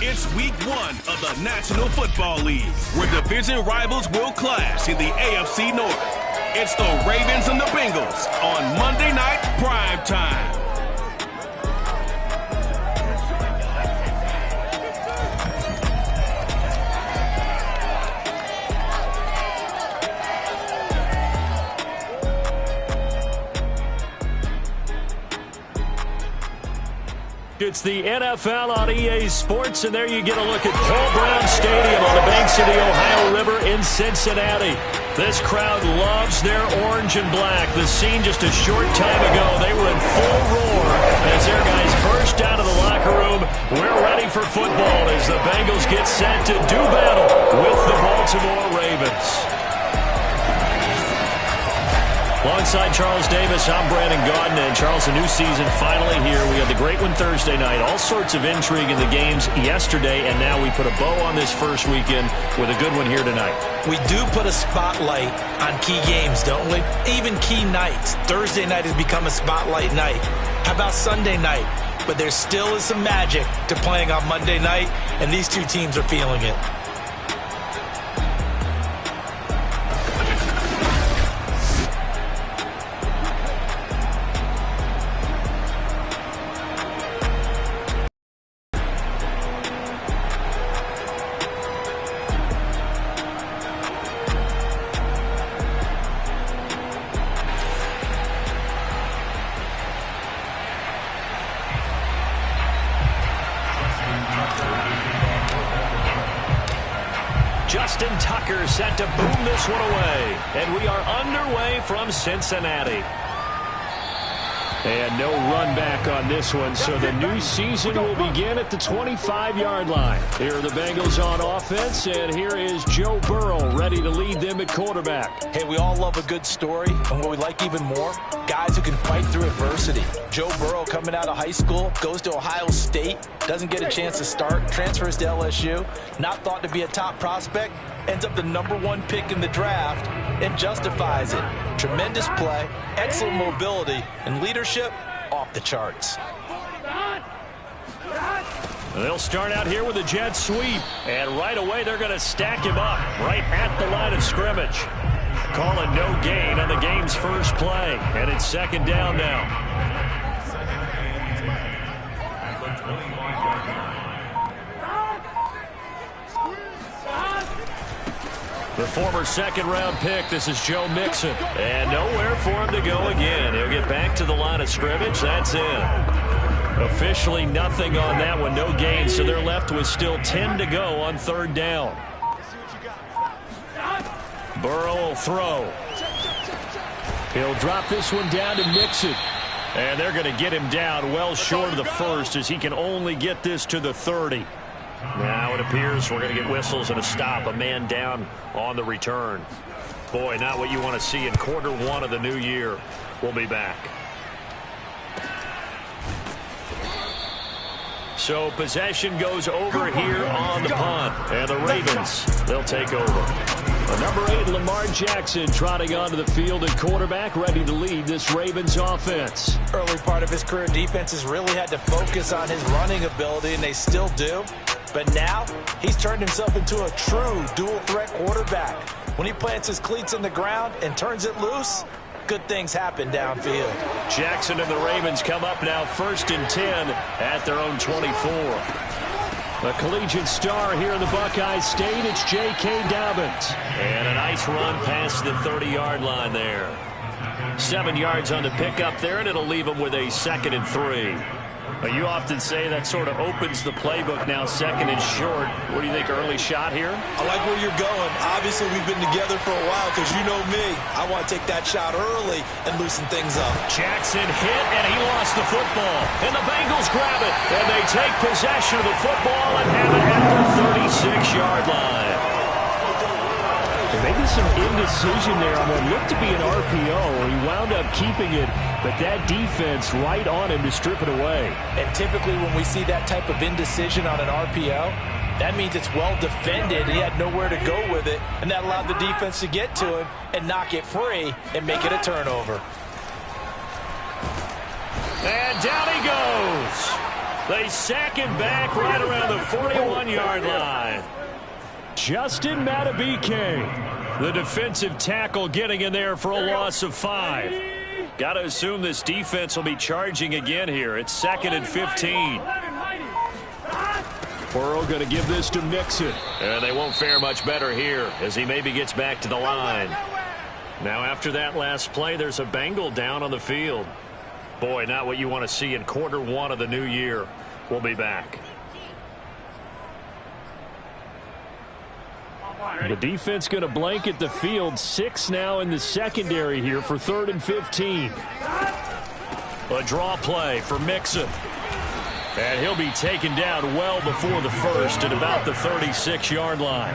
It's week 1 of the National Football League, where division rivals will clash in the AFC North. It's the Ravens and the Bengals on Monday Night Prime Time. It's the NFL on EA Sports, and there you get a look at Paul Brown Stadium on the banks of the Ohio River in Cincinnati. This crowd loves their orange and black. The scene just a short time ago, they were in full roar as their guys burst out of the locker room. We're ready for football as the Bengals get set to do battle with the Baltimore Ravens. Alongside Charles Davis, I'm Brandon Gaudin, and Charles, the new season finally here. We had the great one Thursday night, all sorts of intrigue in the games yesterday, and now we put a bow on this first weekend with a good one here tonight. We do put a spotlight on key games, don't we? Even key nights. Thursday night has become a spotlight night. How about Sunday night? But there still is some magic to playing on Monday night, and these two teams are feeling it. Justin Tucker set to boom this one away. And we are underway from Cincinnati. And no run back on this one, so the new season will begin at the 25-yard line. Here are the Bengals on offense, and here is Joe Burrow ready to lead them at quarterback. Hey, we all love a good story, and what we like even more, guys who can fight through adversity. Joe Burrow coming out of high school, goes to Ohio State, doesn't get a chance to start, transfers to LSU, not thought to be a top prospect, ends up the #1 pick in the draft, and justifies it. Tremendous play, excellent mobility, and leadership off the charts. They'll start out here with a jet sweep, and right away they're going to stack him up right at the line of scrimmage. Calling no gain on the game's first play, and it's second down now. The former second-round pick, this is Joe Mixon. And nowhere for him to go again. He'll get back to the line of scrimmage. That's it. Officially nothing on that one, no gain. So they're left with still 10 to go on third down. Burrow will throw. He'll drop this one down to Mixon. And they're going to get him down well short of the first as he can only get this to the 30. Now it appears we're going to get whistles and a stop. A man down on the return. Boy, not what you want to see in quarter one of the new year. We'll be back. So possession goes over here on the punt. And the Ravens, they'll take over. The number 8, Lamar Jackson, trotting onto the field at quarterback, ready to lead this Ravens offense. Early part of his career, defenses really had to focus on his running ability, and they still do. But now, he's turned himself into a true dual-threat quarterback. When he plants his cleats in the ground and turns it loose, good things happen downfield. Jackson and the Ravens come up now 1st and 10 at their own 24. A collegiate star here in the Buckeye State, it's J.K. Dobbins. And a nice run past the 30-yard line there. 7 yards on the pickup there, and it'll leave him with a 2nd and 3. You often say that sort of opens the playbook now, 2nd and short. What do you think, early shot here? I like where you're going. Obviously, we've been together for a while because you know me. I want to take that shot early and loosen things up. Jackson hit, and he lost the football. And the Bengals grab it, and they take possession of the football and have it at the 36-yard line. Maybe some indecision there on what looked to be an RPO. He wound up keeping it, but that defense right on him to strip it away. And typically when we see that type of indecision on an RPO, that means it's well defended. He had nowhere to go with it, and that allowed the defense to get to him and knock it free and make it a turnover. And down he goes. They sack him back right around the 41-yard line. Justin Madubuike, the defensive tackle, getting in there for a loss of 5. Got to assume this defense will be charging again here. It's 2nd and 15. Burrow going to give this to Mixon. And they won't fare much better here as he maybe gets back to the line. Now after that last play, there's a Bengal down on the field. Boy, not what you want to see in quarter 1 of the new year. We'll be back. The defense going to blanket the field. 6 now in the secondary here for 3rd and 15. A draw play for Mixon. And he'll be taken down well before the first at about the 36-yard line.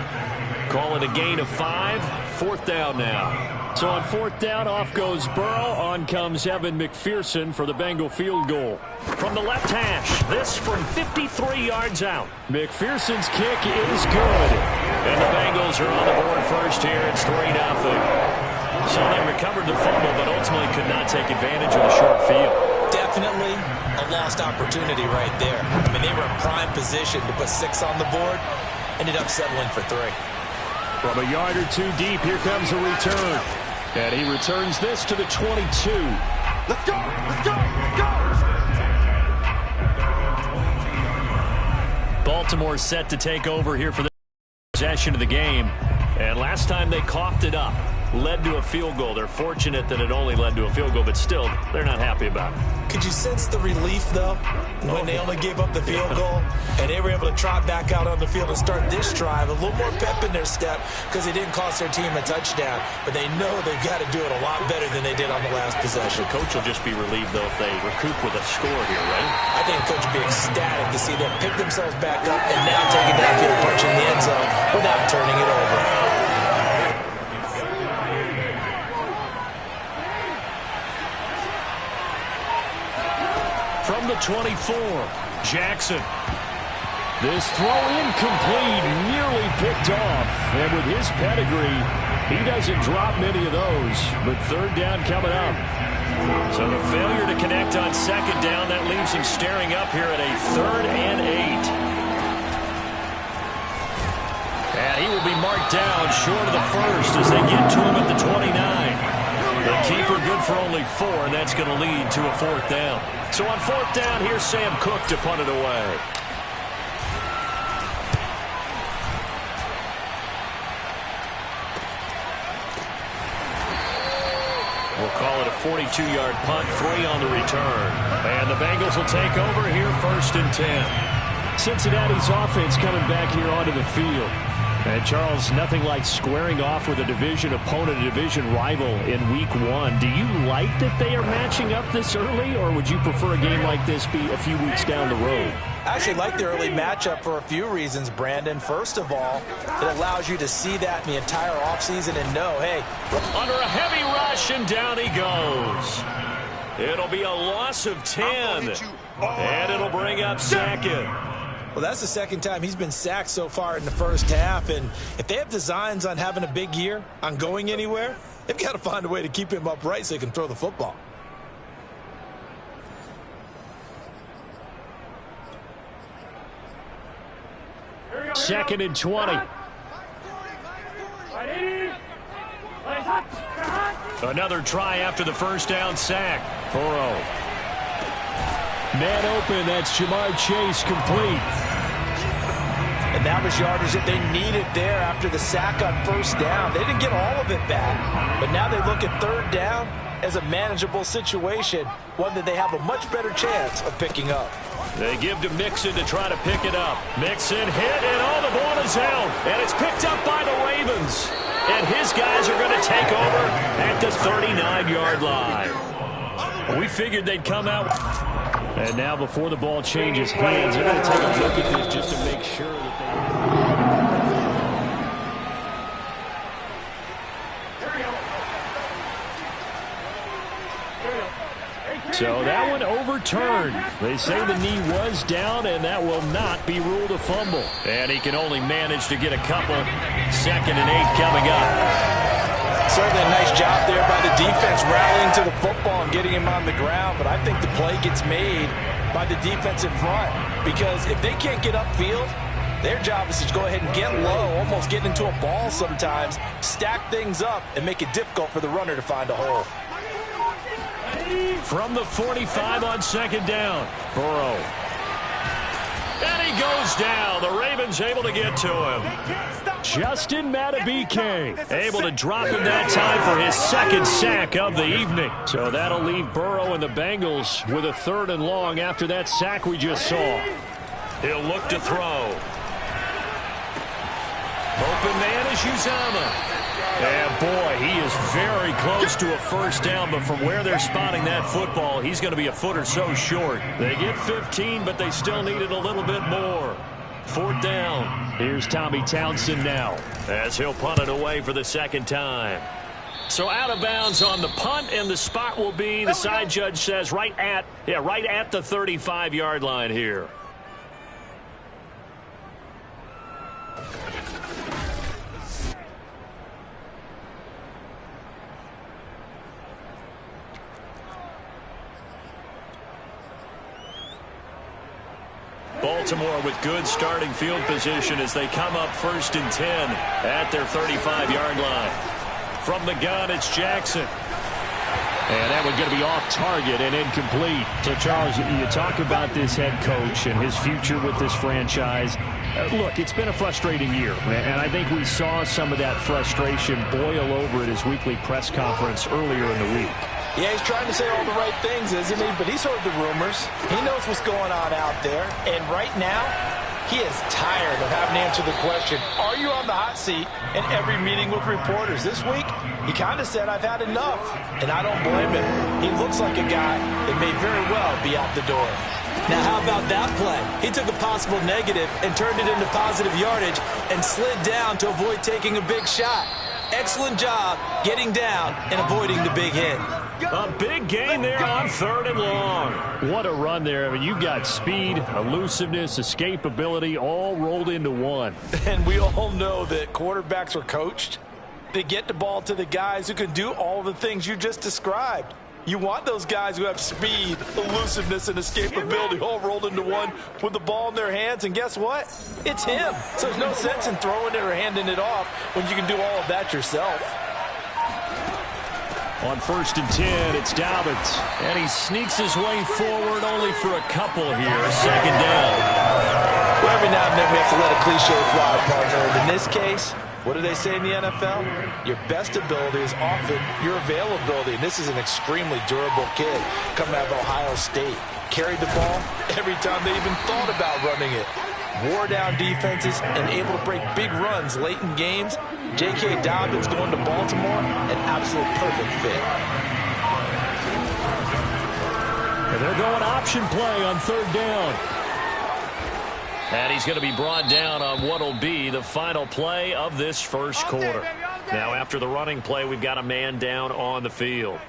Call it a gain of 5. 4th down now. So on 4th down, off goes Burrow. On comes Evan McPherson for the Bengal field goal. From the left hash, this from 53 yards out. McPherson's kick is good. And the Bengals are on the board first here. It's 3-0. So they recovered the fumble, but ultimately could not take advantage of the short field. Definitely a lost opportunity right there. I mean, they were in prime position to put 6 on the board. Ended up settling for 3. From a yard or 2 deep, here comes a return. And he returns this to the 22. Let's go! Let's go! Let's go! Baltimore set to take over here for the possession of the game. And last time they coughed it up. Led to a field goal. They're fortunate that it only led to a field goal, but still, they're not happy about it. Could you sense the relief, though, when they only gave up the field goal and they were able to trot back out on the field and start this drive? A little more pep in their step because it didn't cost their team a touchdown, but they know they've got to do it a lot better than they did on the last possession. The coach will just be relieved, though, if they recoup with a score here, right? I think the coach will be ecstatic to see them pick themselves back up and now take it downfield, punch in the end zone without turning it over. From the 24, Jackson. This throw incomplete, nearly picked off. And with his pedigree, he doesn't drop many of those. But 3rd down coming up. So the failure to connect on 2nd down, that leaves him staring up here at a 3rd and 8. And he will be marked down short of the first as they get to him at the 29. The keeper good for only 4, and that's going to lead to a 4th down. So on 4th down, here's Sam Cook to punt it away. We'll call it a 42-yard punt, 3 on the return. And the Bengals will take over here 1st and 10. Cincinnati's offense coming back here onto the field. And Charles, nothing like squaring off with a division opponent, a division rival in week 1. Do you like that they are matching up this early, or would you prefer a game like this be a few weeks down the road? I actually like the early matchup for a few reasons, Brandon. First of all, it allows you to see that in the entire offseason and know, hey. Under a heavy rush, and down he goes. It'll be a loss of 10, and it'll bring up 2nd. Well, that's the 2nd time he's been sacked so far in the first half, and if they have designs on having a big year, on going anywhere, they've got to find a way to keep him upright so he can throw the football. Second and 20. Another try after the first down sack. Burrow. Man open, that's Jamar Chase, complete. And that was yardage that they needed there after the sack on first down. They didn't get all of it back, but now they look at 3rd down as a manageable situation, one that they have a much better chance of picking up. They give to Mixon to try to pick it up. Mixon hit, and all the ball is out, and it's picked up by the Ravens. And his guys are going to take over at the 39-yard line. We figured they'd come out. And now before the ball changes hands, they're going to take a look at this just to make sure that they... So that one overturned. They say the knee was down, and that will not be ruled a fumble. And he can only manage to get a couple. 2nd and 8 coming up. Certainly a nice job there by the defense rallying to the football and getting him on the ground, but I think the play gets made by the defensive front, because if they can't get upfield, their job is to go ahead and get low, almost get into a ball sometimes, stack things up, and make it difficult for the runner to find a hole. From the 45 on second down, Burrow. And he goes down. The Ravens able to get to him. Justin Madubuike able to drop him that time for his second sack of the evening. So that'll leave Burrow and the Bengals with a 3rd and long after that sack we just saw. He'll look to throw. Open man is Uzomah. And boy, he is very close to a first down, but from where they're spotting that football, he's going to be a foot or so short. They get 15, but they still needed a little bit more. 4th down. Here's Tommy Townsend now, as he'll punt it away for the second time. So out of bounds on the punt, and the spot will be, the side judge says, right at the 35-yard line here. Baltimore with good starting field position as they come up 1st and 10 at their 35-yard line. From the gun, it's Jackson. And that one's going to be off target and incomplete. So, Charles, you talk about this head coach and his future with this franchise. Look, it's been a frustrating year, and I think we saw some of that frustration boil over at his weekly press conference earlier in the week. Yeah, he's trying to say all the right things, isn't he? But he's heard the rumors. He knows what's going on out there. And right now, he is tired of having to answer the question, are you on the hot seat in every meeting with reporters? This week, he kind of said, I've had enough. And I don't blame him. He looks like a guy that may very well be out the door. Now, how about that play? He took a possible negative and turned it into positive yardage and slid down to avoid taking a big shot. Excellent job getting down and avoiding the big hit. A big gain there on 3rd and long. What a run there. I mean, you got speed, elusiveness, escapability all rolled into one. And we all know that quarterbacks are coached. They get the ball to the guys who can do all the things you just described. You want those guys who have speed, elusiveness, and escapability all rolled into one with the ball in their hands. And guess what? It's him. So there's no sense in throwing it or handing it off when you can do all of that yourself. On 1st and 10, it's Dobbins. And he sneaks his way forward only for a couple here. 2nd down. Well, every now and then we have to let a cliche fly, partner. And in this case, what do they say in the NFL? Your best ability is often your availability. And this is an extremely durable kid coming out of Ohio State. Carried the ball every time they even thought about running it. Wore down defenses and able to break big runs late in games. J.K. Dobbins going to Baltimore, an absolute perfect fit. And they're going option play on 3rd down. And he's going to be brought down on what will be the final play of this first quarter. Now, after the running play, we've got a man down on the field.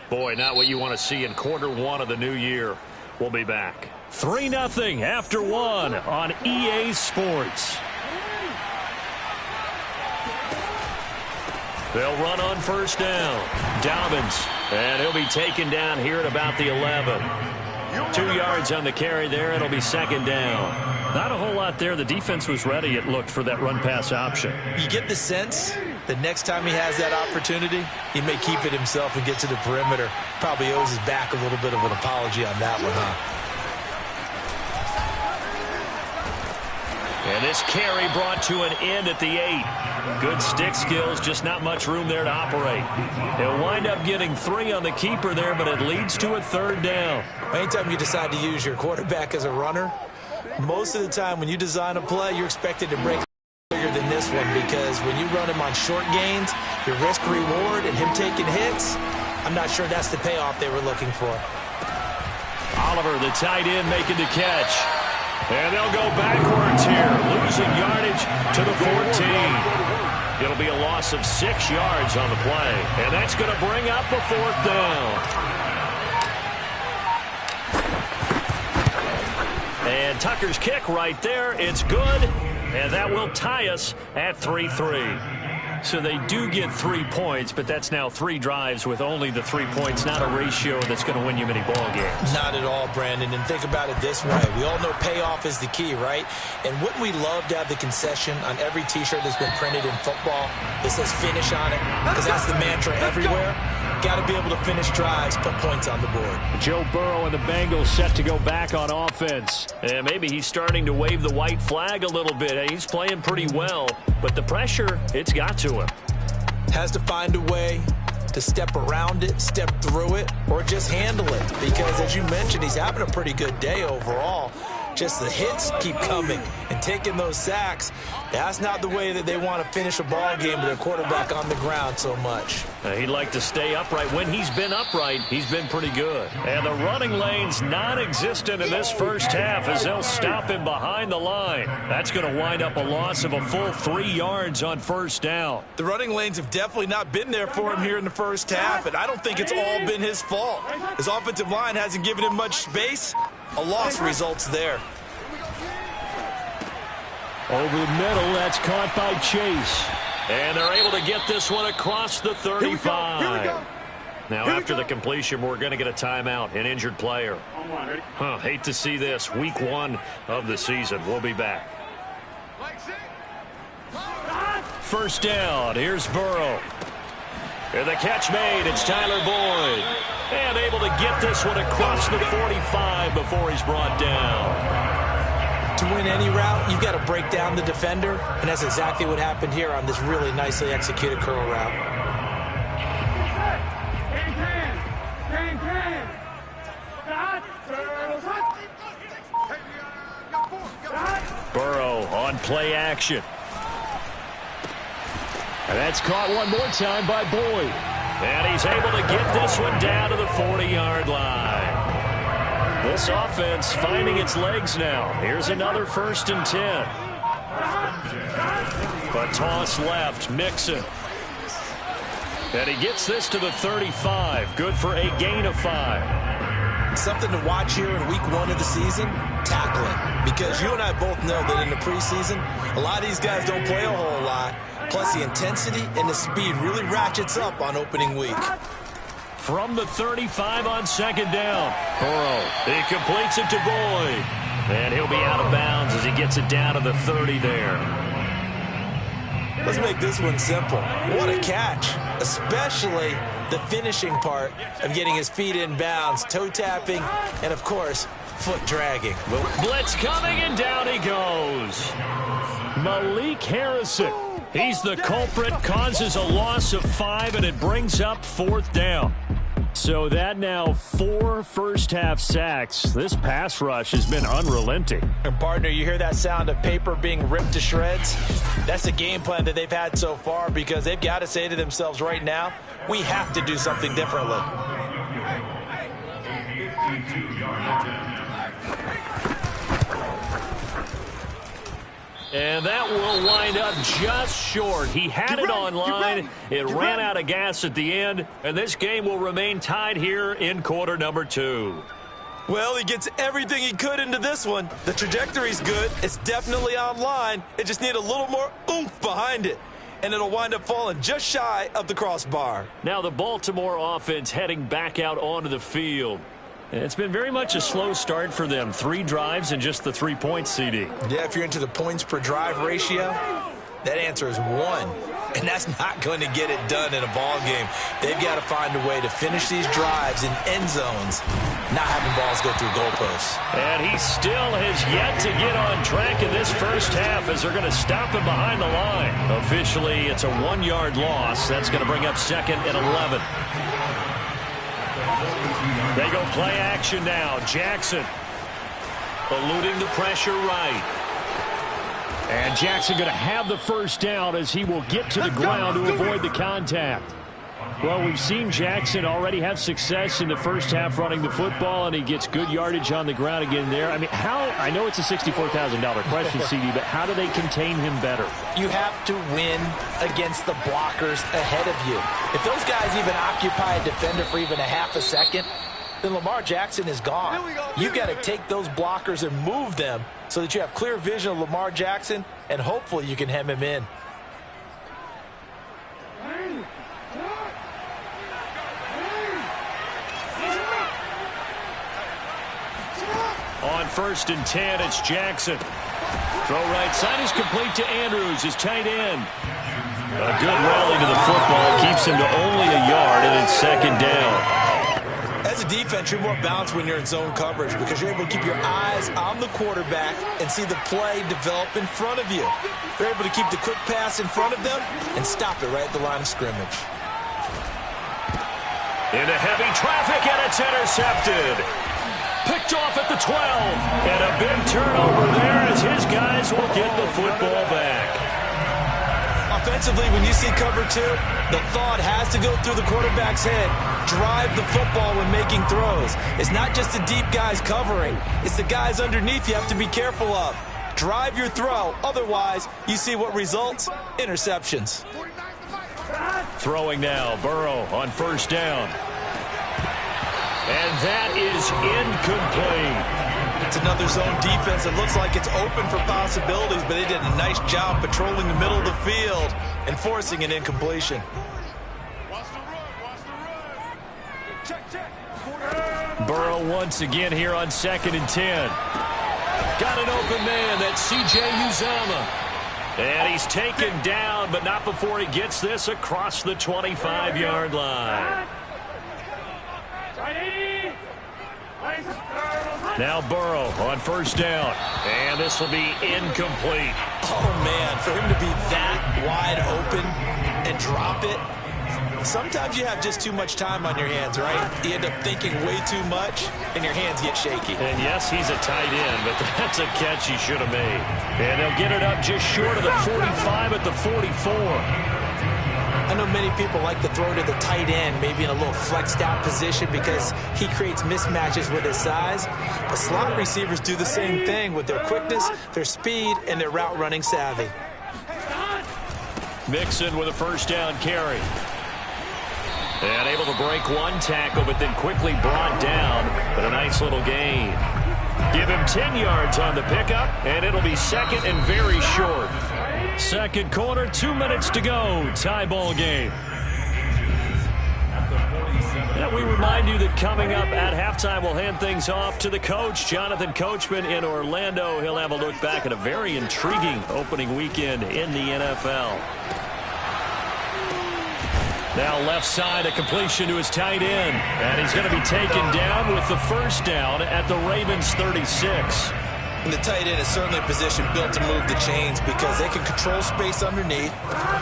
Boy, not what you want to see in quarter 1 of the new year. We'll be back. 3-0 after 1 on EA Sports. They'll run on 1st down. Dobbins, and he'll be taken down here at about the 11. 2 yards on the carry there. It'll be 2nd down. Not a whole lot there. The defense was ready, it looked, for that run-pass option. You get the sense that next time he has that opportunity, he may keep it himself and get to the perimeter. Probably owes his back a little bit of an apology on that one, huh? And this carry brought to an end at the 8. Good stick skills, just not much room there to operate. He'll wind up getting 3 on the keeper there, but it leads to a 3rd down. Anytime you decide to use your quarterback as a runner, most of the time when you design a play, you're expected to break bigger than this one, because when you run him on short gains, your risk-reward and him taking hits, I'm not sure that's the payoff they were looking for. Oliver, the tight end, making the catch. And they'll go backwards here, losing yardage to the 14. It'll be a loss of 6 yards on the play, and that's going to bring up a 4th down. And Tucker's kick right there, it's good, and that will tie us at 3-3. So they do get 3 points, but that's now 3 drives with only the 3 points, not a ratio that's going to win you many ball games. Not at all, Brandon. And think about it this way. We all know payoff is the key, right? And wouldn't we love to have the concession on every T-shirt that's been printed in football that says finish on it? Because that's the mantra everywhere. Got to be able to finish drives, put points on the board. Joe Burrow and the Bengals set to go back on offense. And maybe he's starting to wave the white flag a little bit. He's playing pretty well, but the pressure, it's got to him. Has to find a way to step around it, step through it, or just handle it. Because, as you mentioned, he's having a pretty good day overall. Just the hits keep coming and taking those sacks. That's not the way that they want to finish a ball game with their quarterback on the ground so much. He'd like to stay upright. When he's been upright, he's been pretty good. And the running lane's non-existent in this first half as they'll stop him behind the line. That's going to wind up a loss of a full 3 yards on first down. The running lanes have definitely not been there for him here in the first half, and I don't think it's all been his fault. His offensive line hasn't given him much space. A loss results there. Over the middle, that's caught by Chase. And they're able to get this one across the 35. Here we go. Now, after the completion, we're going to get a timeout, an injured player. Hate to see this. Week 1 of the season. We'll be back. First down. Here's Burrow. And the catch made. It's Tyler Boyd. And able to get this one across the 45 before he's brought down. To win any route, you've got to break down the defender, and that's exactly what happened here on this really nicely executed curl route. Burrow on play action. And that's caught one more time by Boyd. And he's able to get this one down to the 40-yard line. This offense finding its legs now. Here's another 1st and 10. A toss left, Mixon. And he gets this to the 35. Good for a gain of 5. Something to watch here in week 1 of the season, tackling. Because you and I both know that in the preseason, a lot of these guys don't play a whole lot. Plus the intensity and the speed really ratchets up on opening week. From the 35 on 2nd down. Burrow, he completes it to Boyd. And he'll be out of bounds as he gets it down to the 30 there. Let's make this one simple. What a catch, especially the finishing part of getting his feet in bounds, toe tapping, and of course, foot dragging. Blitz coming, and down he goes. Malik Harrison. He's the culprit, causes a loss of 5, and it brings up 4th down. So that now 4 first-half sacks. This pass rush has been unrelenting. And partner, you hear that sound of paper being ripped to shreds? That's the game plan that they've had so far because they've got to say to themselves right now, we have to do something differently. And that will wind up just short. He had it online. It ran out of gas at the end. And this game will remain tied here in quarter number 2. Well, he gets everything he could into this one. The trajectory's good. It's definitely online. It just needs a little more oomph behind it. And it'll wind up falling just shy of the crossbar. Now the Baltimore offense heading back out onto the field. It's been very much a slow start for them. 3 drives and just the 3 points, CD. Yeah, if you're into the points per drive ratio, that answer is 1. And that's not going to get it done in a ball game. They've got to find a way to finish these drives in end zones, not having balls go through goalposts. And he still has yet to get on track in this first half as they're going to stop him behind the line. Officially, it's a 1-yard loss. That's going to bring up 2nd and 11. They go play action now. Jackson eluding the pressure right. And Jackson going to have the first down as he will get to the ground to avoid the contact. Well, we've seen Jackson already have success in the first half running the football, and he gets good yardage on the ground again there. I mean, I know it's a $64,000 question, CD, but how do they contain him better? You have to win against the blockers ahead of you. If those guys even occupy a defender for even a half a second, then Lamar Jackson is gone. You've got to take those blockers and move them so that you have clear vision of Lamar Jackson, and hopefully you can hem him in. first and 10. It's Jackson. Throw right side is complete to Andrews, his tight end. A good rally to the football. Keeps him to only a yard, and it's second down. As a defense, you're more balanced when you're in zone coverage because you're able to keep your eyes on the quarterback and see the play develop in front of you. You're able to keep the quick pass in front of them and stop it right at the line of scrimmage. Into heavy traffic, and it's intercepted. Picked off at the 12. And a big turnover there as his guys will get the football back. Offensively, when you see cover two, the thought has to go through the quarterback's head. Drive the football when making throws. It's not just the deep guys covering. It's the guys underneath you have to be careful of. Drive your throw. Otherwise, you see what results? Interceptions. Throwing now, Burrow on first down. And that is incomplete. It's another zone defense. It looks like it's open for possibilities, but they did a nice job patrolling the middle of the field and forcing an incompletion. Burrow once again here on 2nd and 10. Got an open man. That's C.J. Uzomah. And he's taken down, but not before he gets this across the 25-yard line. Now Burrow on first down. And this will be incomplete. Oh, man, for him to be that wide open and drop it. Sometimes you have just too much time on your hands, right? You end up thinking way too much, and your hands get shaky. And yes, he's a tight end, but that's a catch he should have made. And they'll get it up just short of the 45 at the 44. I know many people like to throw to the tight end, maybe in a little flexed out position because he creates mismatches with his size. But slot receivers do the same thing with their quickness, their speed, and their route running savvy. Mixon with a first down carry. And able to break one tackle, but then quickly brought down. But a nice little gain. Give him 10 yards on the pickup, and it'll be second and very short. Second quarter, 2 minutes to go. Tie ball game. And we remind you that coming up at halftime, we'll hand things off to the coach, Jonathan Coachman in Orlando. He'll have a look back at a very intriguing opening weekend in the NFL. Now left side, a completion to his tight end. And he's going to be taken down with the first down at the Ravens 36. And the tight end is certainly a position built to move the chains because they can control space underneath.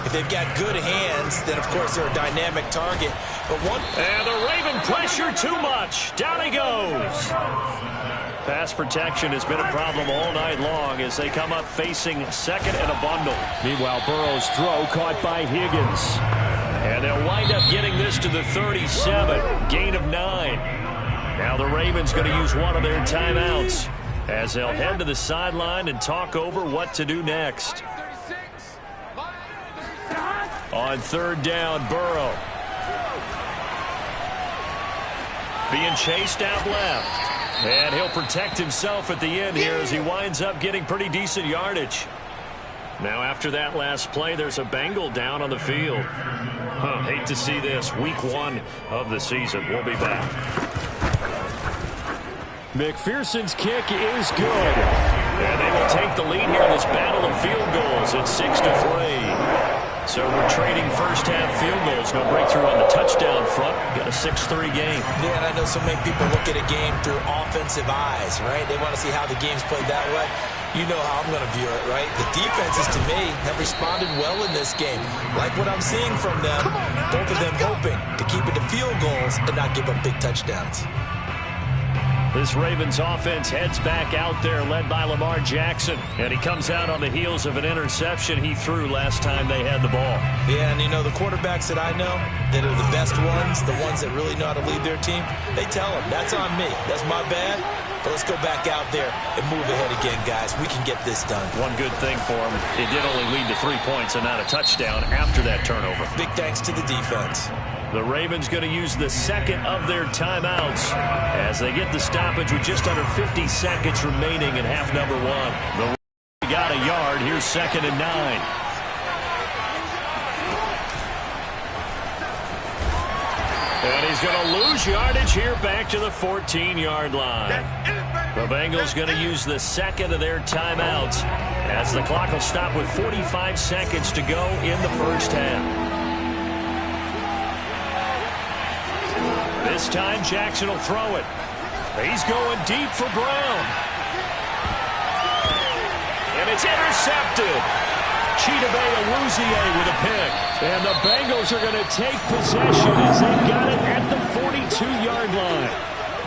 If they've got good hands, then, of course, they're a dynamic target. And the Raven pressure too much. Down he goes. Pass protection has been a problem all night long as they come up facing second and a bundle. Meanwhile, Burrow's throw caught by Higgins. And they'll wind up getting this to the 37. Gain of 9. Now the Ravens going to use one of their timeouts as they'll head to the sideline and talk over what to do next. On third down, Burrow. Being chased out left. And he'll protect himself at the end here as he winds up getting pretty decent yardage. Now after that last play, there's a Bengal down on the field. Hate to see this. Week 1 of the season. We'll be back. McPherson's kick is good. And they will take the lead here in this battle of field goals at 6-3. So we're trading first-half field goals. No breakthrough on the touchdown front. Got a 6-3 game. Yeah, and I know so many people look at a game through offensive eyes, right? They want to see how the game's played that way. You know how I'm going to view it, right? The defenses, to me, have responded well in this game. Like what I'm seeing from them, both of them hoping to keep it to field goals and not give up big touchdowns. This Ravens offense heads back out there, led by Lamar Jackson. And he comes out on the heels of an interception he threw last time they had the ball. Yeah, and you know, the quarterbacks that I know that are the best ones, the ones that really know how to lead their team, they tell them, that's on me. That's my bad. But let's go back out there and move ahead again, guys. We can get this done. One good thing for him, it did only lead to 3 points and not a touchdown after that turnover. Big thanks to the defense. The Ravens going to use the second of their timeouts as they get the stoppage with just under 50 seconds remaining in half number 1. The Ravens got a yard. Here's 2nd and 9. And he's going to lose yardage here back to the 14-yard line. The Bengals going to use the second of their timeouts as the clock will stop with 45 seconds to go in the first half. This time Jackson will throw it. He's going deep for Brown. And it's intercepted. Chidobe Awuzie with a pick. And the Bengals are going to take possession as they got it at the 42-yard line.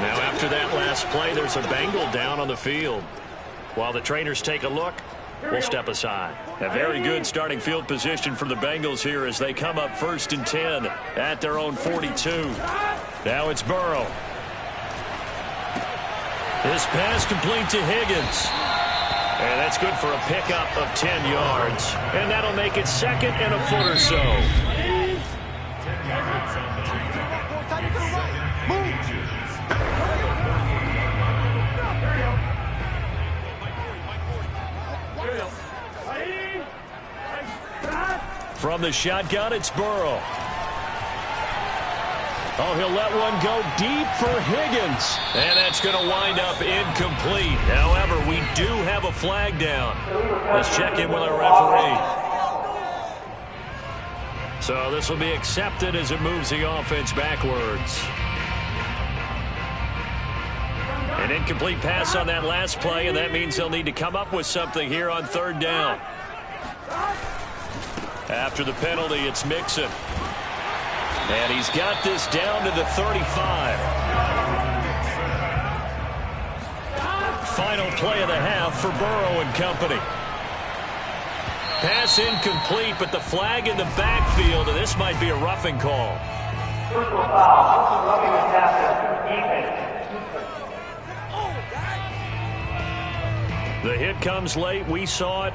Now after that last play, there's a Bengal down on the field. While the trainers take a look, we'll step aside. A very good starting field position for the Bengals here as they come up 1st and 10 at their own 42. Now it's Burrow. This pass complete to Higgins. And that's good for a pickup of 10 yards. And that'll make it 2nd and a foot or so. From the shotgun, it's Burrow. Oh, he'll let one go deep for Higgins. And that's going to wind up incomplete. However, we do have a flag down. Let's check in with our referee. So this will be accepted as it moves the offense backwards. An incomplete pass on that last play, and that means they'll need to come up with something here on 3rd down. After the penalty, it's Mixon. And he's got this down to the 35. Final play of the half for Burrow and company. Pass incomplete, but the flag in the backfield, and this might be a roughing call. The hit comes late. We saw it.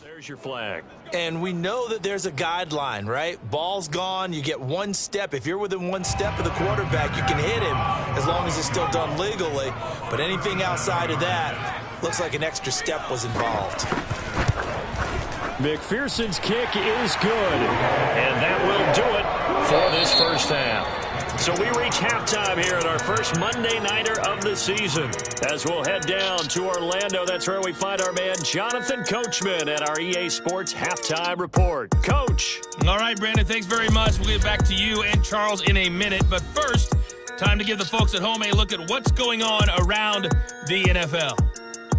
There's your flag. And we know that there's a guideline, right? Ball's gone. You get 1 step. If you're within 1 step of the quarterback, you can hit him as long as it's still done legally. But anything outside of that, looks like an extra step was involved. McPherson's kick is good. And that will do it for this first half. So we reach halftime here at our first Monday Nighter of the season. As we'll head down to Orlando, that's where we find our man Jonathan Coachman at our EA Sports Halftime Report. Coach. All right, Brandon, thanks very much. We'll get back to you and Charles in a minute. But first, time to give the folks at home a look at what's going on around the NFL.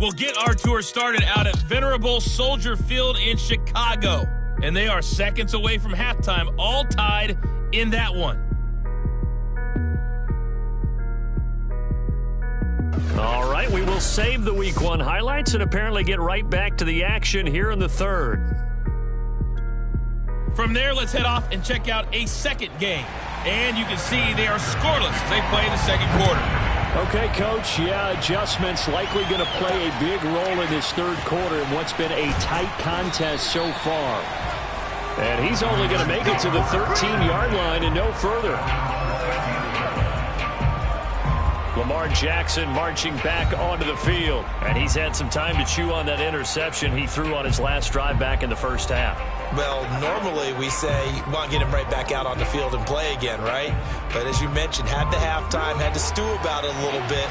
We'll get our tour started out at Venerable Soldier Field in Chicago. And they are seconds away from halftime, all tied in that one. All right, we will save the Week 1 highlights and apparently get right back to the action here in the 3rd. From there, let's head off and check out a second game. And you can see they are scoreless as they play the second quarter. Okay, Coach, yeah, adjustments likely going to play a big role in this 3rd quarter in what's been a tight contest so far. And he's only going to make it to the 13-yard line and no further. Lamar Jackson marching back onto the field. And he's had some time to chew on that interception he threw on his last drive back in the first half. Well, normally we say you want to get him right back out on the field and play again, right? But as you mentioned, had the halftime, had to stew about it a little bit.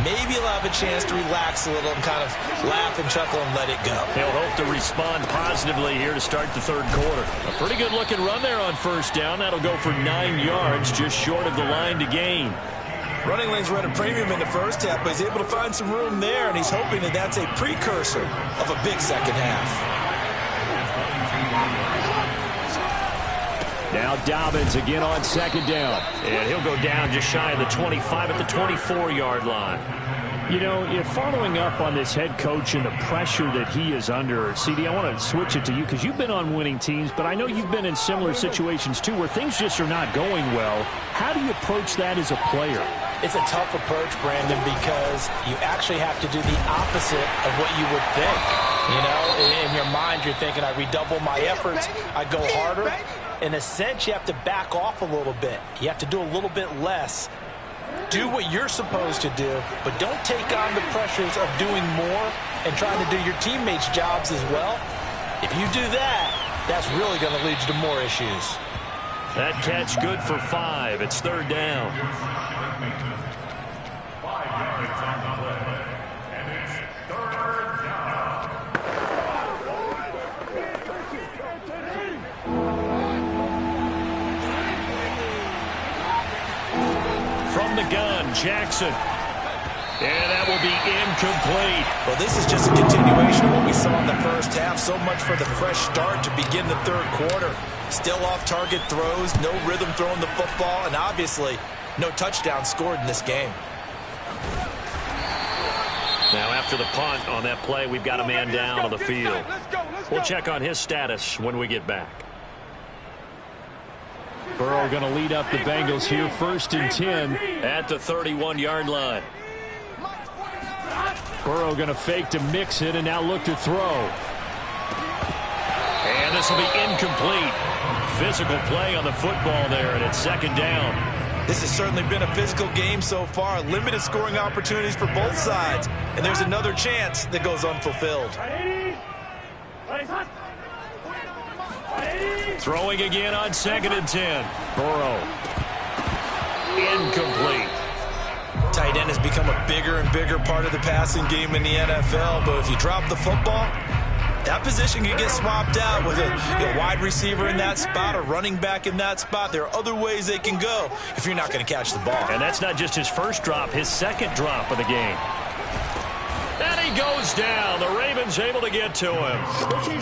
Maybe he'll have a chance to relax a little and kind of laugh and chuckle and let it go. He'll hope to respond positively here to start the 3rd quarter. A pretty good-looking run there on 1st down. That'll go for 9 yards, just short of the line to gain. Running lanes were at a premium in the first half, but he's able to find some room there, and he's hoping that that's a precursor of a big second half. Now Dobbins again on 2nd down. And he'll go down just shy of the 25 at the 24-yard line. You know, following up on this head coach and the pressure that he is under, CD, I want to switch it to you because you've been on winning teams, but I know you've been in similar situations too where things just are not going well. How do you approach that as a player? It's a tough approach, Brandon, because you actually have to do the opposite of what you would think. You know, in your mind, you're thinking, I redouble my efforts, I go harder. In a sense, you have to back off a little bit. You have to do a little bit less. Do what you're supposed to do, but don't take on the pressures of doing more and trying to do your teammates' jobs as well. If you do that, that's really going to lead you to more issues. That catch good for 5. It's 3rd down. From the gun, Jackson. And that will be incomplete. Well, this is just a continuation of what we saw in the first half. So much for the fresh start to begin the 3rd quarter. Still off-target throws, no rhythm throwing the football, and obviously no touchdown scored in this game. Now after the punt on that play, we've got a man down on the field. We'll check on his status when we get back. Burrow going to lead up the Bengals here, 1st and 10 at the 31-yard line. Burrow going to fake to mix it and now look to throw. And this will be incomplete. Physical play on the football there, and it's 2nd down. This has certainly been a physical game so far. Limited scoring opportunities for both sides. And there's another chance that goes unfulfilled. Throwing again on 2nd and 10. Burrow. Incomplete. Tight end has become a bigger and bigger part of the passing game in the NFL. But if you drop the football, that position can get swapped out with a wide receiver in that spot, a running back in that spot. There are other ways they can go if you're not going to catch the ball. And that's not just his first drop, his 2nd drop of the game. And he goes down. The Ravens able to get to him.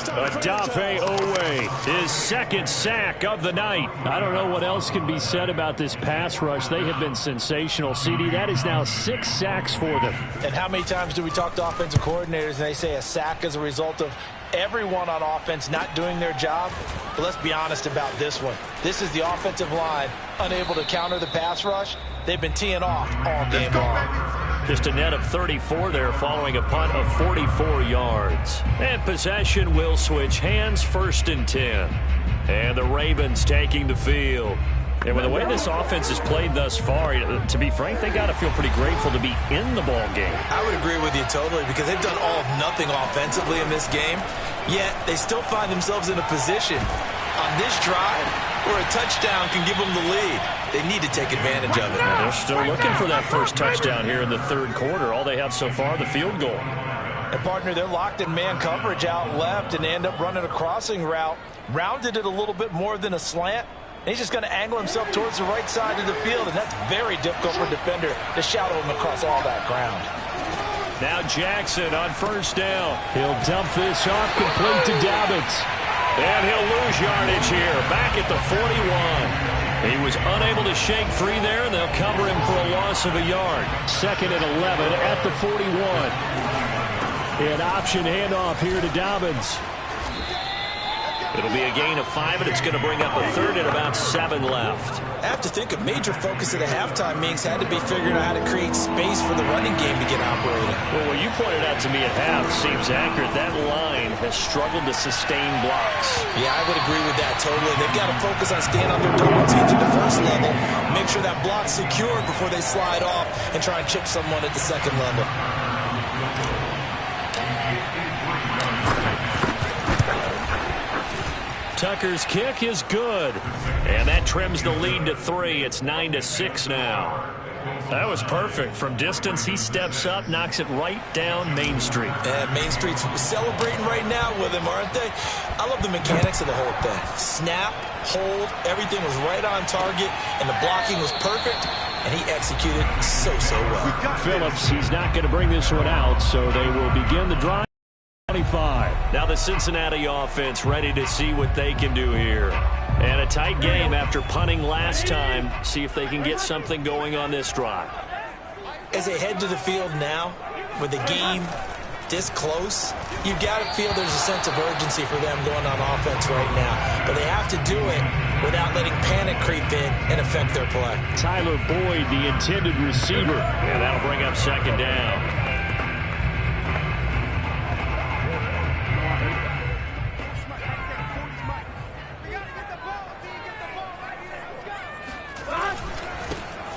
Odafe Owe, his 2nd sack of the night. I don't know what else can be said about this pass rush. They have been sensational, CD. That is now 6 sacks for them. And how many times do we talk to offensive coordinators and they say a sack is a result of everyone on offense not doing their job? But let's be honest about this one. This is the offensive line unable to counter the pass rush. They've been teeing off all game long. Just a net of 34 there following a punt of 44 yards. And possession will switch hands, 1st and 10. And the Ravens taking the field. And with the way this offense has played thus far, to be frank, they got to feel pretty grateful to be in the ball game. I would agree with you totally because they've done all of nothing offensively in this game, yet they still find themselves in a position on this drive where a touchdown can give them the lead. They need to take advantage of it. And they're still looking for that first touchdown here in the 3rd quarter. All they have so far, the field goal. And partner, they're locked in man coverage out left, and they end up running a crossing route. Rounded it a little bit more than a slant. And he's just going to angle himself towards the right side of the field, and that's very difficult for a defender to shadow him across all that ground. Now Jackson on 1st down. He'll dump this off complete to Dobbins. And he'll lose yardage here, back at the 41. He was unable to shake free there, and they'll cover him for a loss of a yard. 2nd and 11 at the 41. An option handoff here to Dobbins. It'll be a gain of 5, and it's going to bring up a 3rd and about 7 left. I have to think a major focus of the halftime meetings had to be figuring out how to create space for the running game to get operating. Well, what you pointed out to me at half seems accurate. That line has struggled to sustain blocks. Yeah, I would agree with that totally. They've got to focus on staying on their double teams at the 1st level, make sure that block's secure before they slide off and try and chip someone at the 2nd level. Tucker's kick is good. And that trims the lead to 3. It's 9-6 now. That was perfect. From distance, he steps up, knocks it right down Main Street. And Main Street's celebrating right now with him, aren't they? I love the mechanics of the whole thing. Snap, hold, everything was right on target, and the blocking was perfect, and he executed so well. Phillips, he's not going to bring this one out, so they will begin the drive. 25. Now the Cincinnati offense ready to see what they can do here. And a tight game after punting last time. See if they can get something going on this drive. As they head to the field now, with the game this close, you've got to feel there's a sense of urgency for them going on offense right now. But they have to do it without letting panic creep in and affect their play. Tyler Boyd, the intended receiver. And that'll bring up 2nd down.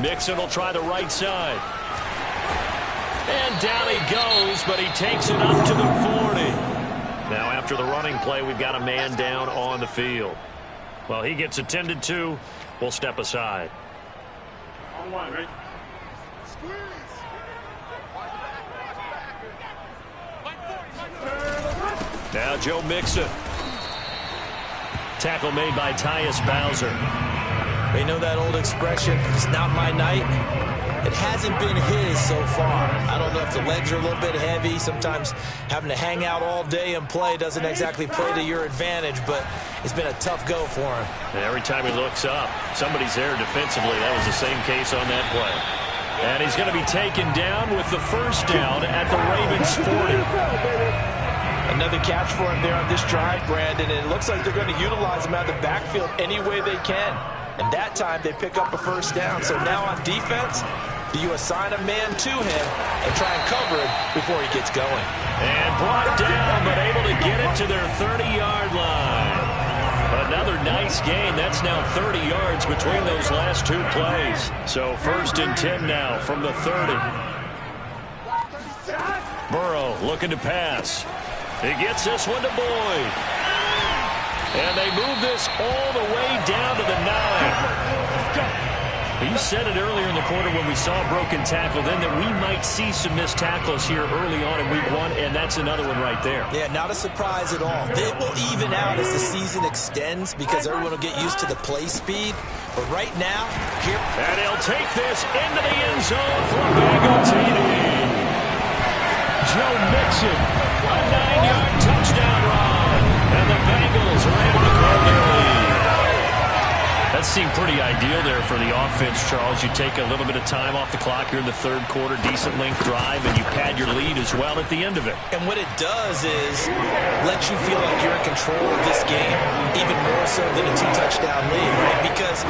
Mixon will try the right side. And down he goes, but he takes it up to the 40. Now after the running play, we've got a man down on the field. Well, he gets attended to. We'll step aside. Now Joe Mixon. Tackle made by Tyus Bowser. You know that old expression, it's not my night? It hasn't been his so far. I don't know if the legs are a little bit heavy. Sometimes having to hang out all day and play doesn't exactly play to your advantage, but it's been a tough go for him. And every time he looks up, somebody's there defensively. That was the same case on that play. And he's going to be taken down with the first down at the Ravens 40. Another catch for him there on this drive, Brandon, and it looks like they're going to utilize him out of the backfield any way they can. And that time they pick up a first down. So now on defense, do you assign a man to him and try and cover him before he gets going? And brought down, but able to get it to their 30-yard line. Another nice gain. That's now 30 yards between those last two plays. So 1st and 10 now from the 30. Burrow looking to pass. He gets this one to Boyd. And they move this all the way down to the 9. You said it earlier in the quarter when we saw a broken tackle then that we might see some missed tackles here early on in week 1, and that's another one right there. Yeah, not a surprise at all. It will even out as the season extends because everyone will get used to the play speed. But right now, here... And he'll take this into the end zone for a Bengal TD. Joe Mixon, a 9-yard touchdown run. And the Bengals are able to grow their lead. That seemed pretty ideal there for the offense, Charles. You take a little bit of time off the clock here in the third quarter, decent length drive, and you pad your lead as well at the end of it. And what it does is let you feel like you're in control of this game, even more so than a 2-touchdown lead, right? Because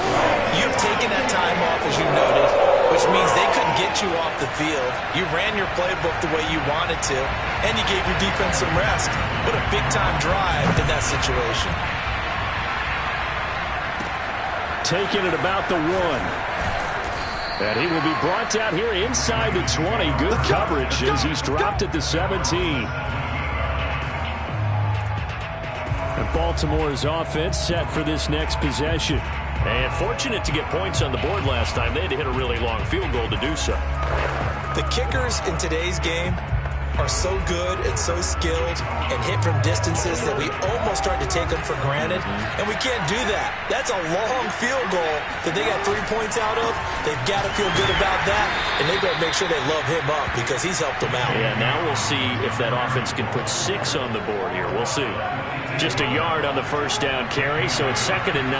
you've taken that time off, as you noted, which means they couldn't get you off the field. You ran your playbook the way you wanted to, and you gave your defense some rest. What a big-time drive in that situation. Taking it about the 1. And he will be brought down here inside the 20. Good coverage as he's dropped at the 17. And Baltimore's offense set for this next possession. And fortunate to get points on the board last time. They had to hit a really long field goal to do so. The kickers in today's game are so good and so skilled and hit from distances that we almost start to take them for granted, and we can't do that. That's a long field goal that they got 3 points out of. They've got to feel good about that, and they better make sure they love him up because he's helped them out. Yeah, now we'll see if that offense can put 6 on the board here. We'll see. Just a yard on the first down carry, so it's 2nd and 9.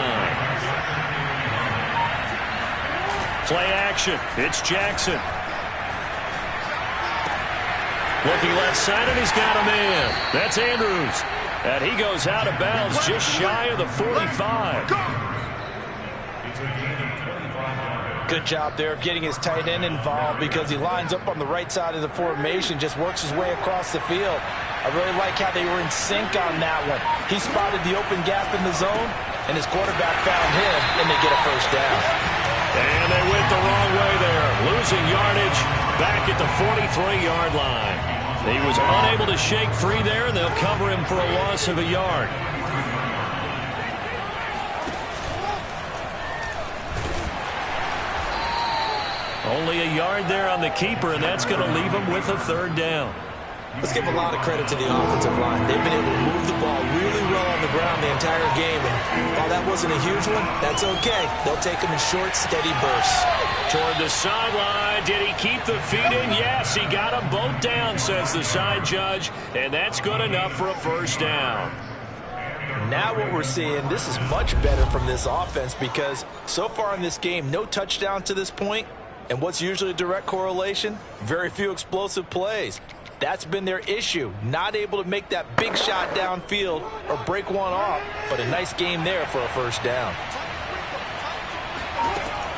Play action. It's Jackson. Looking left side, and he's got a man. That's Andrews. And he goes out of bounds just shy of the 45. Good job there of getting his tight end involved because he lines up on the right side of the formation, just works his way across the field. I really like how they were in sync on that one. He spotted the open gap in the zone, and his quarterback found him, and they get a first down. And they went the wrong way there, losing yardage back at the 43-yard line. He was unable to shake free there, and they'll cover him for a loss of a yard. Only a yard there on the keeper, and that's going to leave him with a 3rd down. Let's give a lot of credit to the offensive line. They've been able to move the ball really well on the ground the entire game. And while that wasn't a huge one, that's okay. They'll take them in short, steady bursts. Toward the sideline. Did he keep the feet in? Yes, he got them both down, says the side judge. And that's good enough for a first down. Now what we're seeing, this is much better from this offense because so far in this game, no touchdown to this point. And what's usually a direct correlation? Very few explosive plays. That's been their issue, not able to make that big shot downfield or break one off, but a nice game there for a first down.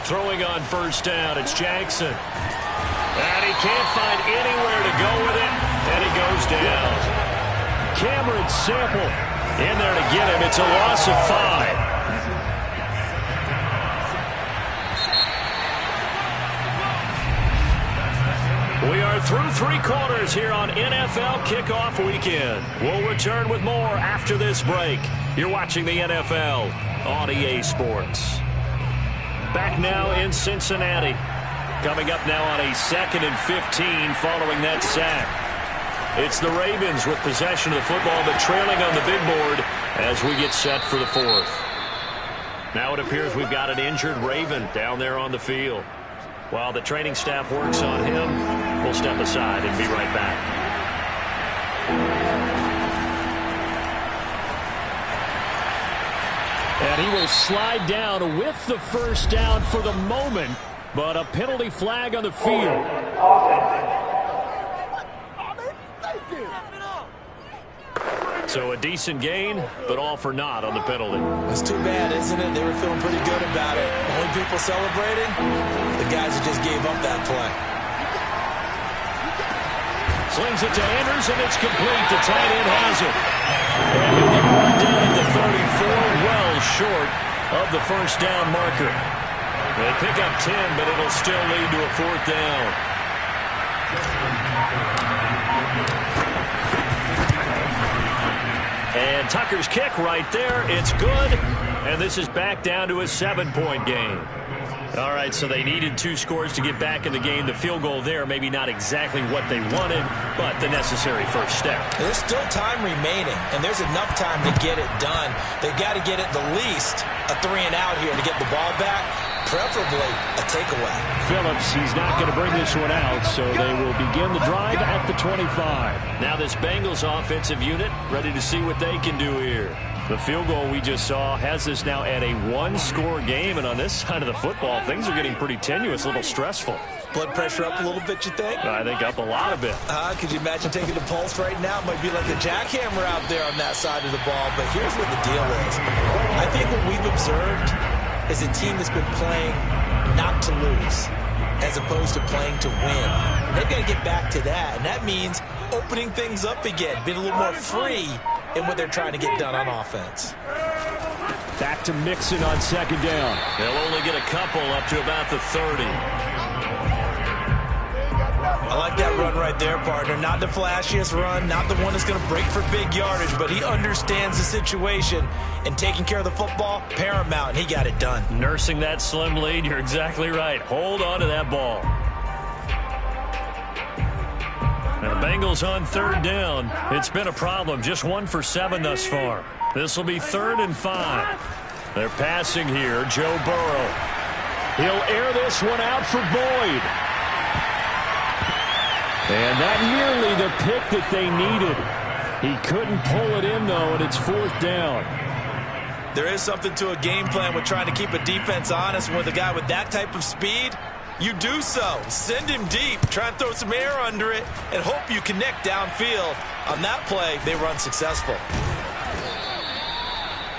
Throwing on first down, it's Jackson. And he can't find anywhere to go with it, and he goes down. Cameron Sample in there to get him. It's a loss of 5. through 3 quarters here on NFL Kickoff Weekend. We'll return with more after this break. You're watching the NFL on EA Sports. Back now in Cincinnati. Coming up now on a 2nd and 15 following that sack. It's the Ravens with possession of the football, but trailing on the big board as we get set for the 4th. Now it appears we've got an injured Raven down there on the field. While the training staff works on him, we'll step aside and be right back. And he will slide down with the first down for the moment, but a penalty flag on the field. So a decent gain, but all for naught on the penalty. It's too bad, isn't it? They were feeling pretty good about it. The only people celebrating, the guys who just gave up that play. Slings it to Anders, and it's complete. The tight end has it. And he'll be brought down at the 34, well short of the first down marker. They pick up 10, but it'll still lead to a 4th down. And Tucker's kick right there. It's good. And this is back down to a 7-point game. All right, so they needed 2 scores to get back in the game. The field goal there, maybe not exactly what they wanted, but the necessary first step. There's still time remaining, and there's enough time to get it done. They've got to get at the least a 3-and-out here to get the ball back, preferably a takeaway. Phillips, he's not going to bring this one out, so they will begin the drive at the 25. Now this Bengals offensive unit ready to see what they can do here. The field goal we just saw has us now at a 1-score game, and on this side of the football, things are getting pretty tenuous, a little stressful. Blood pressure up a little bit, you think? I think up a lot of bit. Could you imagine taking the pulse right now? It might be like a jackhammer out there on that side of the ball, but here's what the deal is. I think what we've observed is a team that's been playing not to lose as opposed to playing to win. They've got to get back to that, and that means opening things up again, being a little more free in what they're trying to get done on offense. Back to Mixon on 2nd down. They'll only get a couple up to about the 30. I like that run right there, partner. Not the flashiest run, not the one that's going to break for big yardage, but he understands the situation, and taking care of the football, paramount, and he got it done. Nursing that slim lead, you're exactly right. Hold on to that ball. Now, Bengals on 3rd down. It's been a problem. Just 1 for 7 thus far. This will be 3rd and 5. They're passing here. Joe Burrow. He'll air this one out for Boyd. And not nearly the pick that they needed. He couldn't pull it in, though, and it's 4th down. There is something to a game plan with trying to keep a defense honest. With a guy with that type of speed, you do so. Send him deep. Try and throw some air under it and hope you connect downfield. On that play, they were unsuccessful.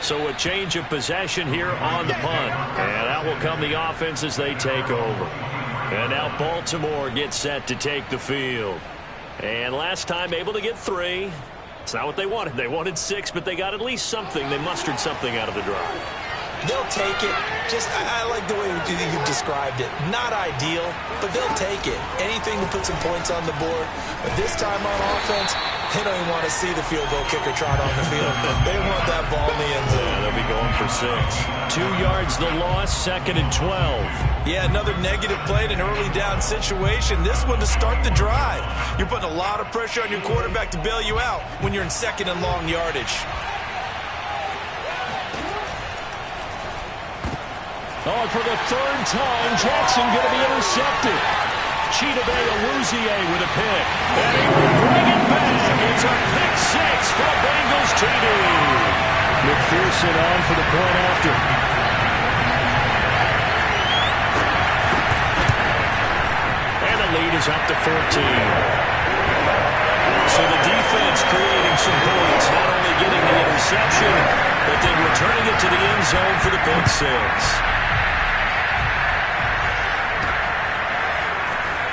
So a change of possession here on the punt. And out will come the offense as they take over. And now Baltimore gets set to take the field. And last time able to get 3. It's not what they wanted. They wanted 6, but they got at least something. They mustered something out of the drive. They'll take it. I like the way you described it. Not ideal, but they'll take it. Anything to put some points on the board. But this time on offense, they don't even want to see the field goal kicker trot on the field. They want that ball in the end zone. Yeah, they'll be going for 6. 2 yards the loss, 2nd and 12. Yeah, another negative play in an early down situation. This one to start the drive. You're putting a lot of pressure on your quarterback to bail you out when you're in 2nd and long yardage. Oh, for the 3rd time, Jackson going to be intercepted. Chidobe Awuzie with a pick. And he will bring it back. It's a pick 6 for Bengals TD. McPherson on for the point after. And the lead is up to 14. So the defense creating some points, not only getting the interception, but then returning it to the end zone for the pick 6.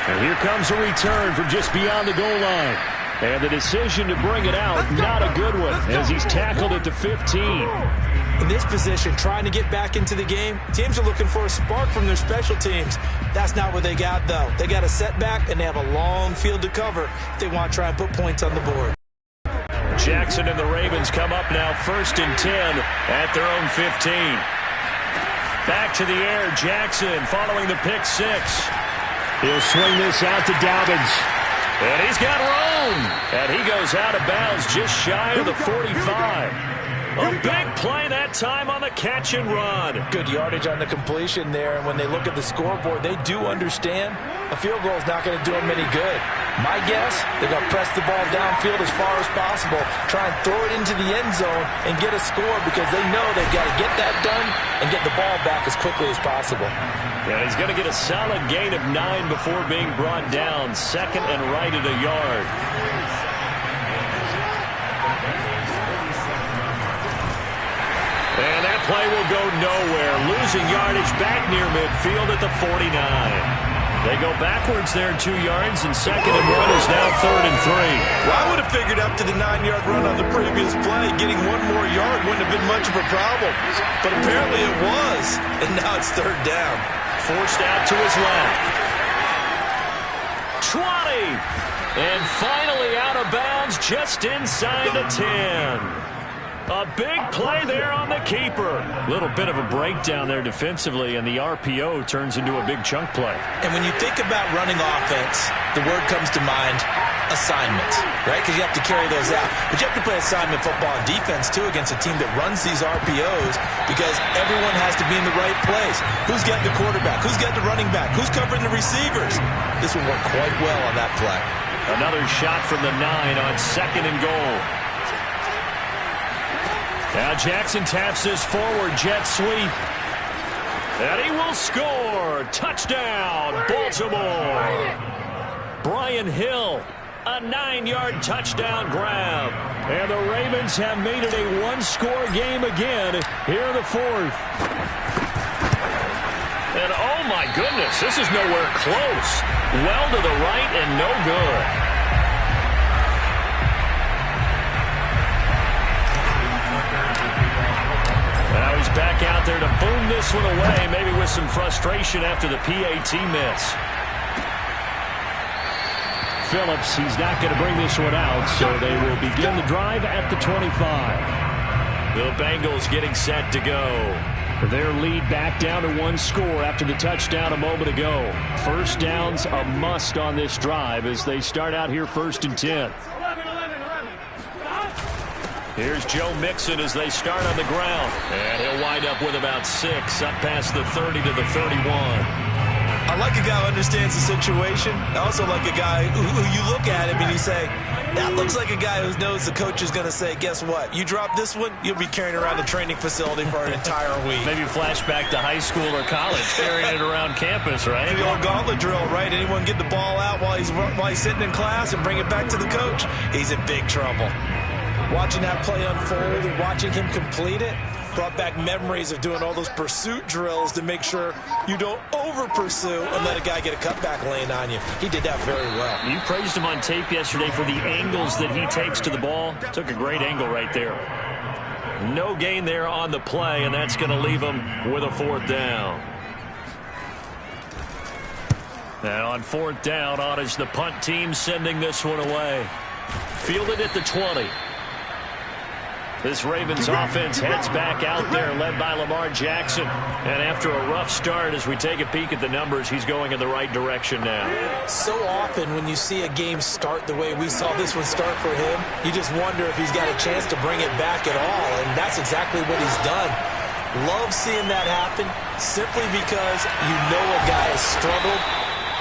And here comes a return from just beyond the goal line. And the decision to bring it out, not a good one, as he's tackled at the 15. In this position, trying to get back into the game, teams are looking for a spark from their special teams. That's not what they got, though. They got a setback, and they have a long field to cover if they want to try and put points on the board. Jackson and the Ravens come up now 1st and 10 at their own 15. Back to the air, Jackson following the pick six. He'll swing this out to Dobbins. And he's got room. And he goes out of bounds just shy of the 45. A big play that time on the catch and run. Good yardage on the completion there, and when they look at the scoreboard, they do understand a field goal is not going to do them any good. My guess, they're going to press the ball downfield as far as possible, try and throw it into the end zone and get a score because they know they've got to get that done and get the ball back as quickly as possible. And he's going to get a solid gain of 9 before being brought down. 2nd and right at a yard. And that play will go nowhere. Losing yardage back near midfield at the 49. They go backwards there 2 yards, and 2nd and 1 is now 3rd and 3. Well, I would have figured up to the 9-yard run on the previous play. Getting 1 more yard wouldn't have been much of a problem. But apparently it was, and now it's 3rd down. Forced out to his left. 20. And finally out of bounds just inside the 10. A big play there on the keeper. Little bit of a breakdown there defensively, and the RPO turns into a big chunk play. And when you think about running offense, the word comes to mind, assignments, right? Because you have to carry those out. But you have to play assignment football on defense, too, against a team that runs these RPOs because everyone has to be in the right place. Who's getting the quarterback? Who's getting the running back? Who's covering the receivers? This will work quite well on that play. Another shot from the 9 on 2nd and goal. Now Jackson taps this forward jet sweep. And he will score. Touchdown, Baltimore. Brian Hill, a 9-yard touchdown grab. And the Ravens have made it a 1-score game again here in the 4th. And oh my goodness, this is nowhere close. Well to the right and no good. Now he's back out there to boom this one away, maybe with some frustration after the PAT miss. Phillips, he's not going to bring this one out, so they will begin the drive at the 25. The Bengals getting set to go. Their lead back down to 1 score after the touchdown a moment ago. First downs a must on this drive as they start out here 1st and 10. Here's Joe Mixon as they start on the ground. And he'll wind up with about 6 up past the 30 to the 31. I like a guy who understands the situation. I also like a guy who you look at him and you say, that looks like a guy who knows the coach is going to say, guess what? You drop this one, you'll be carrying around the training facility for an entire week. Maybe flashback to high school or college, carrying it around campus, right? The old gauntlet drill, right? Anyone get the ball out while he's sitting in class and bring it back to the coach? He's in big trouble. Watching that play unfold and watching him complete it brought back memories of doing all those pursuit drills to make sure you don't over-pursue and let a guy get a cutback lane on you. He did that very well. You praised him on tape yesterday for the angles that he takes to the ball. Took a great angle right there. No gain there on the play, and that's going to leave him with a 4th down. And on 4th down, on is the punt team sending this one away. Fielded at the 20. This Ravens offense heads back out there, led by Lamar Jackson. And after a rough start, as we take a peek at the numbers, he's going in the right direction now. So often when you see a game start the way we saw this one start for him, you just wonder if he's got a chance to bring it back at all. And that's exactly what he's done. Love seeing that happen simply because you know a guy has struggled,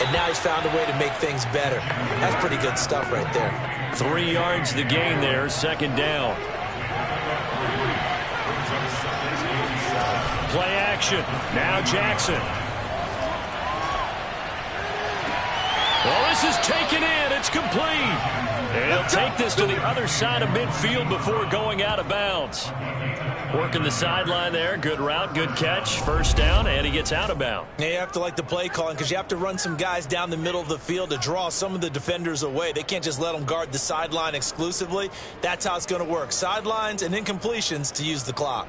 and now he's found a way to make things better. That's pretty good stuff right there. 3 yards the gain there, 2nd down. Play action. Now Jackson. Well, this is taken in. It's complete. And he'll take this to the other side of midfield before going out of bounds. Working the sideline there. Good route, good catch. 1st down, and he gets out of bounds. Yeah, you have to like the play calling because you have to run some guys down the middle of the field to draw some of the defenders away. They can't just let them guard the sideline exclusively. That's how it's going to work. Sidelines and incompletions to use the clock.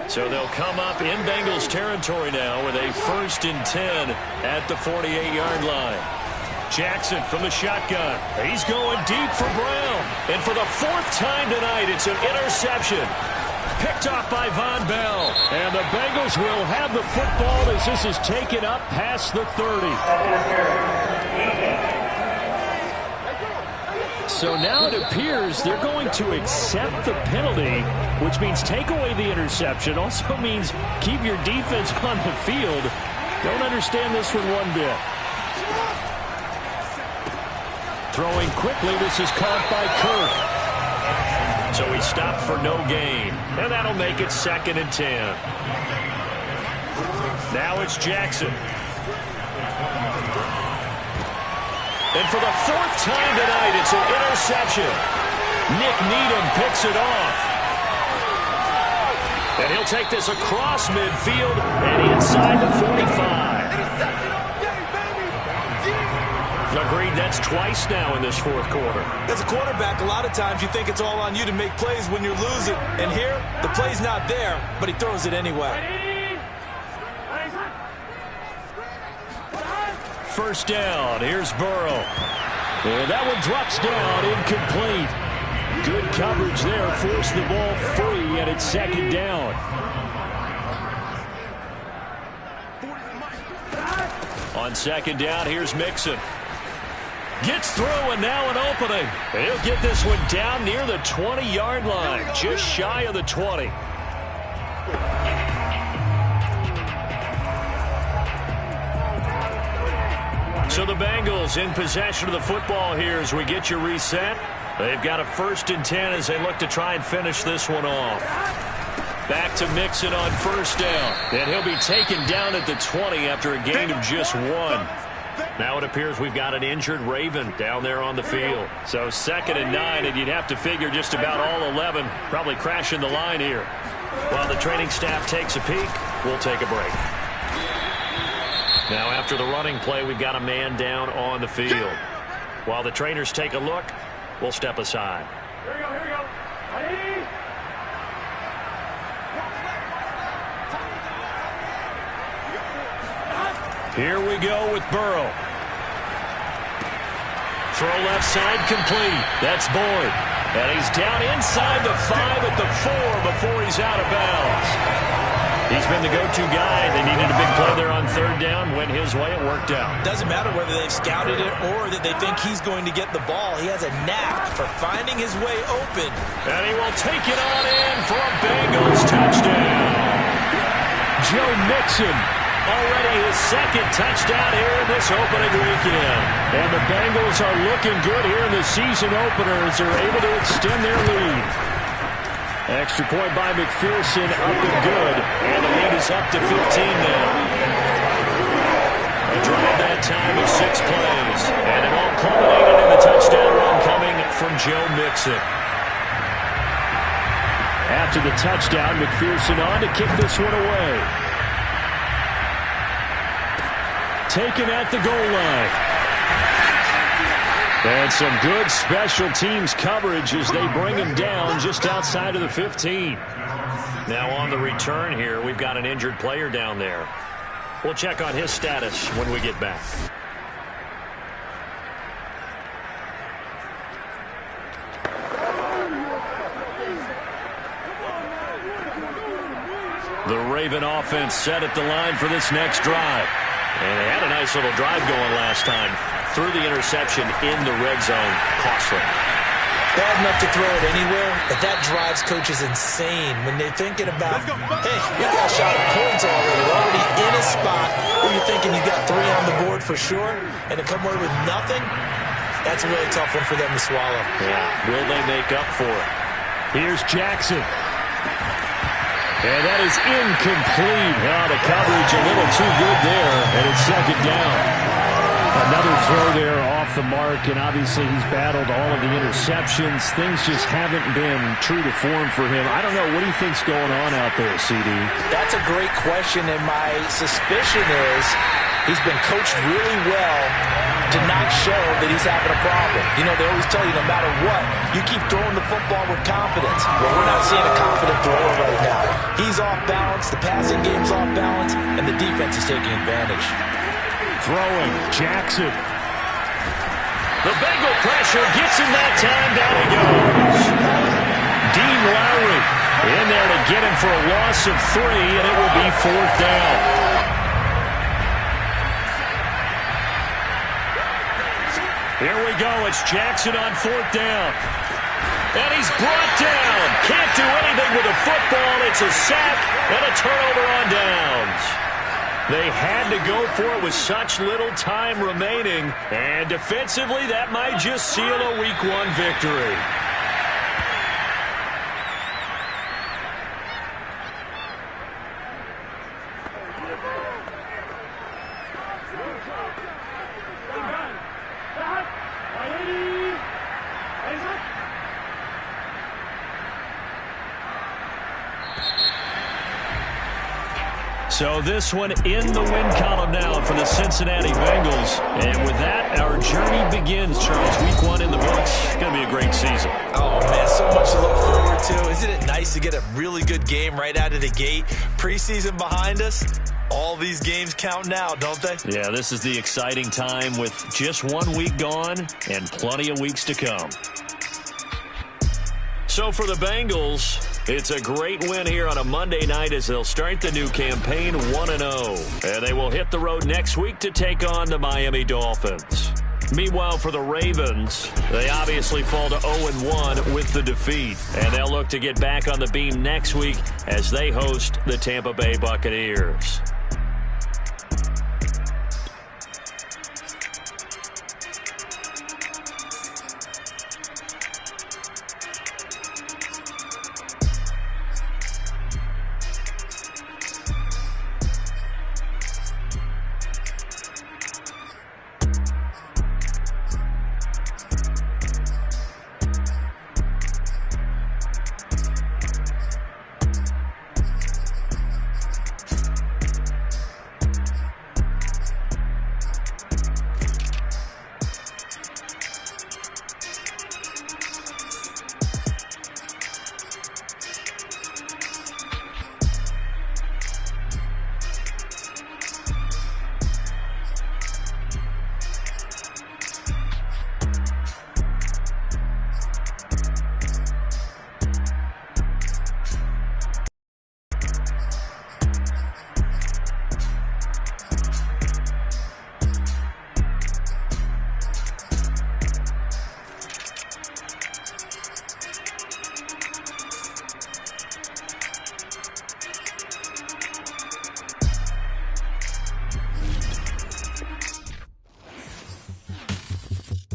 So they'll come up in Bengals territory now with a 1st and 10 at the 48-yard line. Jackson from the shotgun. He's going deep for Brown. And for the 4th time tonight, it's an interception. Picked off by Von Bell. And the Bengals will have the football as this is taken up past the 30. So now it appears they're going to accept the penalty, which means take away the interception. Also means keep your defense on the field. Don't understand this one bit. Throwing quickly, this is caught by Kirk. So he stopped for no gain. And that'll make it 2nd and 10. Now it's Jackson. And for the 4th time tonight, it's an interception. Nick Needham picks it off. And he'll take this across midfield and inside the 45. Agreed, that's twice now in this 4th quarter. As a quarterback, a lot of times you think it's all on you to make plays when you're losing. And here, the play's not there, but he throws it anyway. 1st down. Here's Burrow. And that one drops down, incomplete. Good coverage there. Forced the ball free, and it's 2nd down. On 2nd down, here's Mixon. Gets through, and now an opening. He'll get this one down near the 20-yard line, just shy of the 20. So the Bengals in possession of the football here as we get you reset. They've got a 1st and 10 as they look to try and finish this one off. Back to Mixon on 1st down. And he'll be taken down at the 20 after a gain of just 1. Now it appears we've got an injured Raven down there on the field. So 2nd and 9, and you'd have to figure just about all 11 probably crashing the line here. While the training staff takes a peek, we'll take a break. Now after the running play, we've got a man down on the field. While the trainers take a look, we'll step aside. Here we go, here we go. Ready? Here we go with Burrow. Throw left side complete. That's Boyd. And he's down inside the 5 at the 4 before he's out of bounds. He's been the go-to guy. They needed a big play there on 3rd down. Went his way. It worked out. Doesn't matter whether they've scouted it or that they think he's going to get the ball. He has a knack for finding his way open. And he will take it on in for a Bengals touchdown. Joe Mixon, already his 2nd touchdown here in this opening weekend. And the Bengals are looking good here in the season opener as they're able to extend their lead. Extra point by McPherson, up and good. And the lead is up to 15 now. A drive that time of 6 plays. And it all culminated in the touchdown run coming from Joe Mixon. After the touchdown, McPherson on to kick this one away. Taken at the goal line. And some good special teams coverage as they bring him down just outside of the 15. Now on the return here, we've got an injured player down there. We'll check on his status when we get back. The Raven offense set at the line for this next drive. And they had a nice little drive going last time. Threw the interception in the red zone. Costly. Bad enough to throw it anywhere, but that drives coaches insane when they're thinking about, hey, you got a shot at points already. They're already in a spot where you're thinking you got 3 on the board for sure, and to come away with nothing, that's a really tough one for them to swallow. Yeah, will they make up for it? Here's Jackson. And that is incomplete. Oh, the coverage a little too good there, and it's 2nd down. Another throw there off the mark, and obviously he's battled all of the interceptions. Things just haven't been true to form for him. I don't know. What do you think's going on out there, CD? That's a great question, and my suspicion is He's been coached really well to not show that he's having a problem. You know, they always tell you no matter what, you keep throwing the football with confidence. Well, we're not seeing a confident thrower right now. He's off balance, the passing game's off balance, and the defense is taking advantage. Throwing, Jackson. The Bengal pressure gets him that time. Down he goes. Dean Lowry in there to get him for a loss of 3, and it will be 4th down. Here we go. It's Jackson on 4th down. And he's brought down. Can't do anything with the football. It's a sack and a turnover on downs. They had to go for it with such little time remaining. And defensively, that might just seal a Week 1 victory. So this one in the win column now for the Cincinnati Bengals. And with that, our journey begins, Charles. Week 1 in the books. It's going to be a great season. Oh, man, so much to look forward to. Isn't it nice to get a really good game right out of the gate? Preseason behind us. All these games count now, don't they? Yeah, this is the exciting time with just 1 week gone and plenty of weeks to come. So for the Bengals, it's a great win here on a Monday night as they'll start the new campaign 1-0. And they will hit the road next week to take on the Miami Dolphins. Meanwhile, for the Ravens, they obviously fall to 0-1 with the defeat. And they'll look to get back on the beam next week as they host the Tampa Bay Buccaneers.